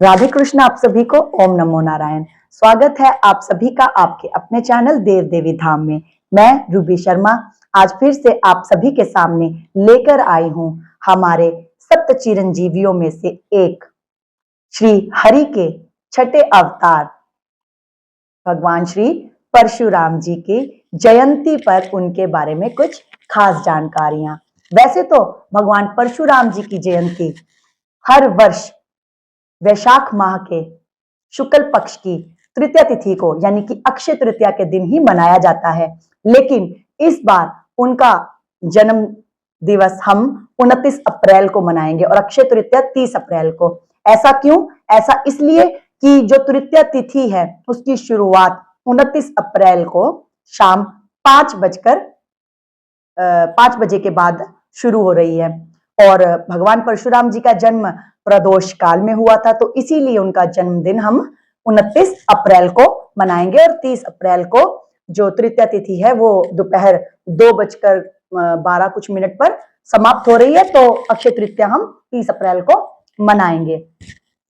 राधे कृष्ण आप सभी को। ओम नमो नारायण। स्वागत है आप सभी का आपके अपने चैनल देव देवी धाम में। मैं रूबी शर्मा आज फिर से आप सभी के सामने लेकर आई हूं हमारे सप्त चिरंजीवियों में से एक श्री हरि के छठे अवतार भगवान श्री परशुराम जी की जयंती पर उनके बारे में कुछ खास जानकारियां। वैसे तो भगवान परशुराम जी की जयंती हर वर्ष वैशाख माह के शुक्ल पक्ष की तृतीया तिथि को यानी कि अक्षय तृतीया के दिन ही मनाया जाता है, लेकिन इस बार उनका जन्म दिवस हम 29 अप्रैल को मनाएंगे और अक्षय तृतीया 30 अप्रैल को। ऐसा क्यों? ऐसा इसलिए कि जो तृतीया तिथि है उसकी शुरुआत 29 अप्रैल को शाम 5 बजे के बाद शुरू हो रही है और भगवान परशुराम जी का जन्म प्रदोष काल में हुआ था, तो इसीलिए उनका जन्मदिन हम 29 अप्रैल को मनाएंगे और 30 अप्रैल को जो तृतीया तिथि है वो दोपहर 2:12 कुछ मिनट पर समाप्त हो रही है, तो अक्षय तृतीया हम 30 अप्रैल को मनाएंगे।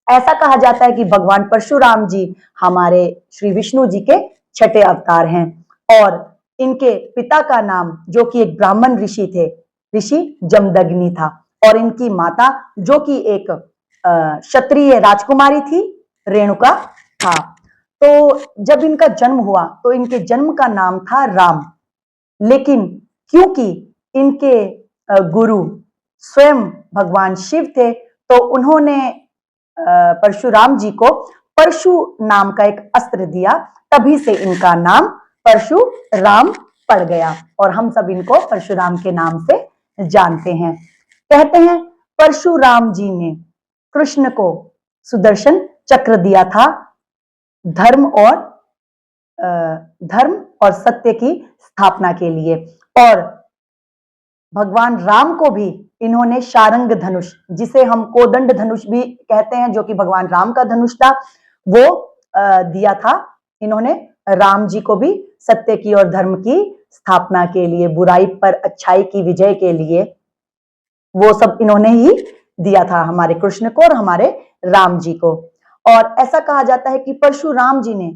ऐसा कहा जाता है कि भगवान परशुराम जी हमारे श्री विष्णु जी के छठे अवतार हैं और इनके पिता का नाम जो कि एक ब्राह्मण ऋषि थे, ऋषि जमदग्नि था, और इनकी माता जो कि एक क्षत्रिय राजकुमारी थी, रेणुका था। तो जब इनका जन्म हुआ तो इनके जन्म का नाम था राम, लेकिन क्योंकि इनके गुरु स्वयं भगवान शिव थे तो उन्होंने परशुराम जी को परशु नाम का एक अस्त्र दिया, तभी से इनका नाम परशुराम पड़ गया और हम सब इनको परशुराम के नाम से जानते हैं। कहते हैं परशुराम जी ने कृष्ण को सुदर्शन चक्र दिया था धर्म और सत्य की स्थापना के लिए, और भगवान राम को भी इन्होंने शारंग धनुष, जिसे हम कोदंड धनुष भी कहते हैं, जो कि भगवान राम का धनुष था, वो दिया था। इन्होंने राम जी को भी सत्य की और धर्म की स्थापना के लिए, बुराई पर अच्छाई की विजय के लिए वो सब इन्होंने ही दिया था हमारे कृष्ण को और हमारे राम जी को। और ऐसा कहा जाता है कि परशुराम जी ने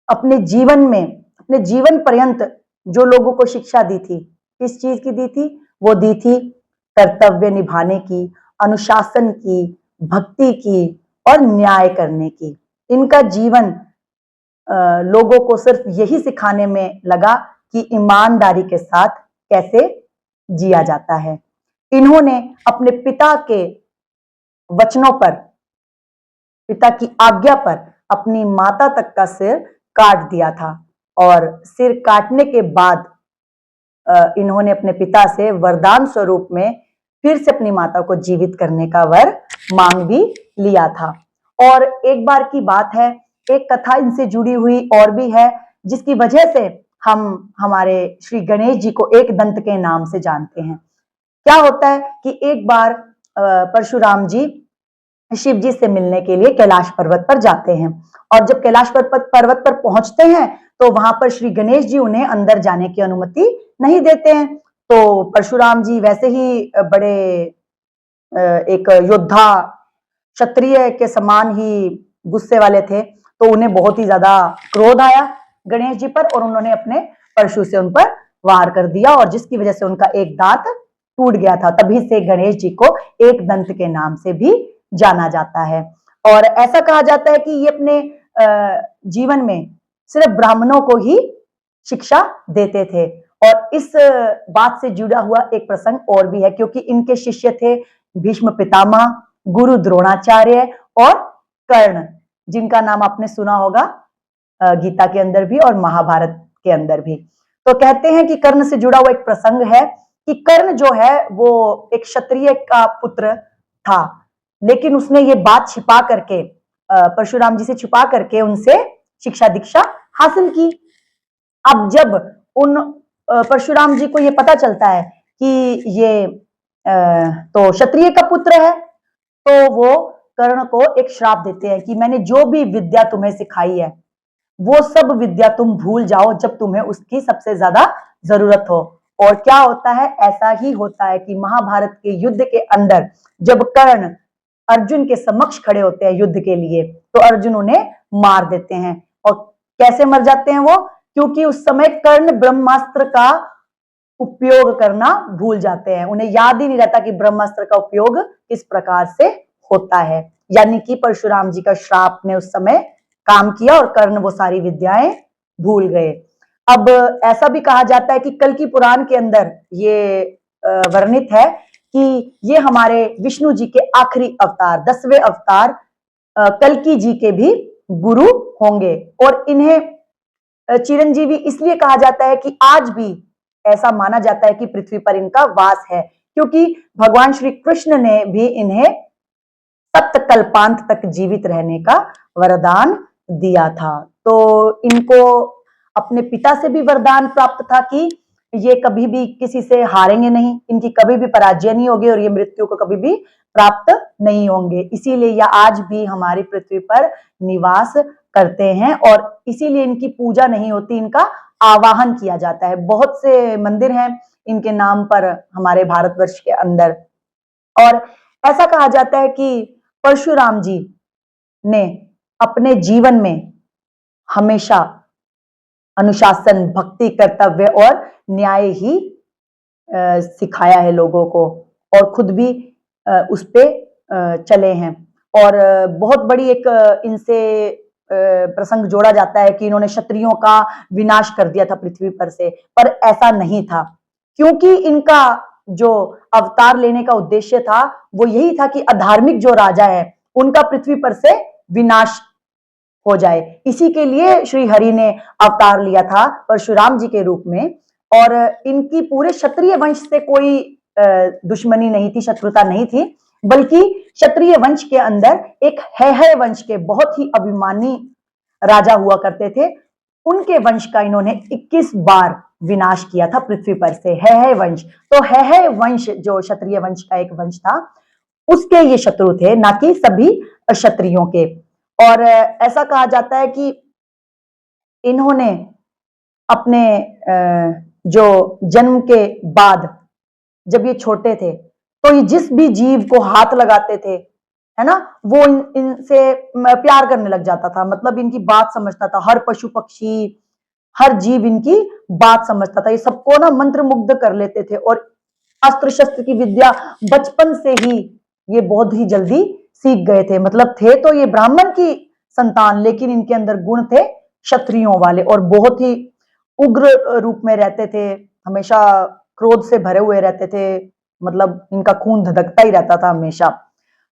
अपने जीवन पर्यंत जो लोगों को शिक्षा दी थी, किस चीज की दी थी? वो दी थी कर्तव्य निभाने की, अनुशासन की, भक्ति की और न्याय करने की। इनका जीवन लोगों को सिर्फ यही सिखाने में लगा कि ईमानदारी के साथ कैसे जिया जाता है। इन्होंने अपने पिता के वचनों पर, पिता की आज्ञा पर अपनी माता तक का सिर काट दिया था और सिर काटने के बाद इन्होंने अपने पिता से वरदान स्वरूप में फिर से अपनी माता को जीवित करने का वर मांग भी लिया था। और एक बार की बात है, एक कथा इनसे जुड़ी हुई और भी है, जिसकी वजह से हम हमारे श्री गणेश जी को एक दंत के नाम से जानते हैं। क्या होता है कि एक बार परशुराम जी शिव जी से मिलने के लिए कैलाश पर्वत पर जाते हैं और जब कैलाश पर्वत पर पहुंचते हैं तो वहां पर श्री गणेश जी उन्हें अंदर जाने की अनुमति नहीं देते हैं। तो परशुराम जी वैसे ही बड़े एक योद्धा क्षत्रिय के समान ही गुस्से वाले थे, तो उन्हें बहुत ही ज्यादा क्रोध आया गणेश जी पर और उन्होंने अपने परशु से उन पर वार कर दिया और जिसकी वजह से उनका एक दांत टूट गया था। तभी से गणेश जी को एक दंत के नाम से भी जाना जाता है। और ऐसा कहा जाता है कि ये अपने जीवन में सिर्फ ब्राह्मणों को ही शिक्षा देते थे। और इस बात से जुड़ा हुआ एक प्रसंग और भी है, क्योंकि इनके शिष्य थे भीष्म पितामह, गुरु द्रोणाचार्य और कर्ण, जिनका नाम आपने सुना होगा गीता के अंदर भी और महाभारत के अंदर भी। तो कहते हैं कि कर्ण से जुड़ा हुआ एक प्रसंग है कि कर्ण जो है वो एक क्षत्रिय का पुत्र था, लेकिन उसने ये बात छिपा करके परशुराम जी से छिपा करके उनसे शिक्षा दीक्षा हासिल की। अब जब उन परशुराम जी को ये पता चलता है कि ये तो क्षत्रिय का पुत्र है, तो वो कर्ण को एक श्राप देते हैं कि मैंने जो भी विद्या तुम्हें सिखाई है वो सब विद्या तुम भूल जाओ जब तुम्हें उसकी सबसे ज्यादा जरूरत हो। और क्या होता है? ऐसा ही होता है कि महाभारत के युद्ध के अंदर जब कर्ण अर्जुन के समक्ष खड़े होते हैं युद्ध के लिए, तो अर्जुन उन्हें मार देते हैं। और कैसे मर जाते हैं वो? क्योंकि उस समय कर्ण ब्रह्मास्त्र का उपयोग करना भूल जाते हैं, उन्हें याद ही नहीं रहता कि ब्रह्मास्त्र का उपयोग किस प्रकार से होता है। यानी कि परशुराम जी का श्राप ने उस समय काम किया और कर्ण वो सारी विद्याएं भूल गए। अब ऐसा भी कहा जाता है कि कल्कि पुराण के अंदर ये वर्णित है कि ये हमारे विष्णु जी के आखिरी अवतार, 10वें अवतार कल्कि जी के भी गुरु होंगे। और इन्हें चिरंजीवी इसलिए कहा जाता है कि आज भी ऐसा माना जाता है कि पृथ्वी पर इनका वास है, क्योंकि भगवान श्री कृष्ण ने भी इन्हें सप्तकल्पांत तक जीवित रहने का वरदान दिया था। तो इनको अपने पिता से भी वरदान प्राप्त था कि ये कभी भी किसी से हारेंगे नहीं, इनकी कभी भी पराजय नहीं होगी और ये मृत्यु को कभी भी प्राप्त नहीं होंगे। इसीलिए यह आज भी हमारी पृथ्वी पर निवास करते हैं और इसीलिए इनकी पूजा नहीं होती, इनका आवाहन किया जाता है। बहुत से मंदिर हैं इनके नाम पर हमारे भारतवर्ष के अंदर। और ऐसा कहा जाता है कि परशुराम जी ने अपने जीवन में हमेशा अनुशासन, भक्ति, कर्तव्य और न्याय ही सिखाया है लोगों को, और खुद भी उस पे चले हैं। और बहुत बड़ी एक इनसे प्रसंग जोड़ा जाता है कि इन्होंने क्षत्रियों का विनाश कर दिया था पृथ्वी पर से, पर ऐसा नहीं था, क्योंकि इनका जो अवतार लेने का उद्देश्य था वो यही था कि अधार्मिक जो राजा है उनका पृथ्वी पर से विनाश हो जाए। इसी के लिए श्री हरि ने अवतार लिया था परशुराम जी के रूप में। और इनकी पूरे क्षत्रिय वंश से कोई दुश्मनी नहीं थी, शत्रुता नहीं थी, बल्कि क्षत्रिय वंश के अंदर एक है वंश के बहुत ही अभिमानी राजा हुआ करते थे, उनके वंश का इन्होंने 21 बार विनाश किया था पृथ्वी पर से। है वंश, तो है वंश जो क्षत्रिय वंश का एक वंश था, उसके ये शत्रु थे, ना कि सभी क्षत्रियों के। और ऐसा कहा जाता है कि इन्होंने अपने जो जन्म के बाद जब ये छोटे थे तो ये जिस भी जीव को हाथ लगाते थे, है ना, वो इनसे प्यार करने लग जाता था। मतलब इनकी बात समझता था, हर पशु पक्षी, हर जीव इनकी बात समझता था। ये सबको ना मंत्र मुग्ध कर लेते थे और अस्त्र शस्त्र की विद्या बचपन से ही ये बहुत ही जल्दी सीख गए थे। मतलब थे तो ये ब्राह्मण की संतान, लेकिन इनके अंदर गुण थे क्षत्रियों वाले, और बहुत ही उग्र रूप में रहते थे, हमेशा क्रोध से भरे हुए रहते थे। मतलब इनका खून धधकता ही रहता था हमेशा।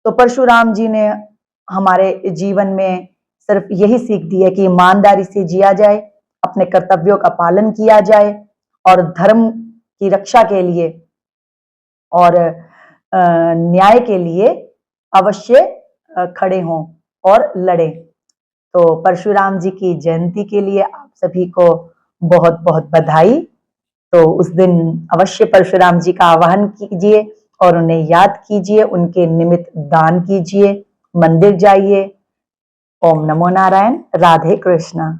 तो परशुराम जी ने हमारे जीवन में सिर्फ यही सीख दी है कि ईमानदारी से जिया जाए, अपने कर्तव्यों का पालन किया जाए और धर्म की रक्षा के लिए और न्याय के लिए अवश्य खड़े हों और लड़े। तो परशुराम जी की जयंती के लिए आप सभी को बहुत बहुत बधाई। तो उस दिन अवश्य परशुराम जी का आवाहन कीजिए और उन्हें याद कीजिए, उनके निमित्त दान कीजिए, मंदिर जाइए। ओम नमो नारायण। राधे कृष्णा।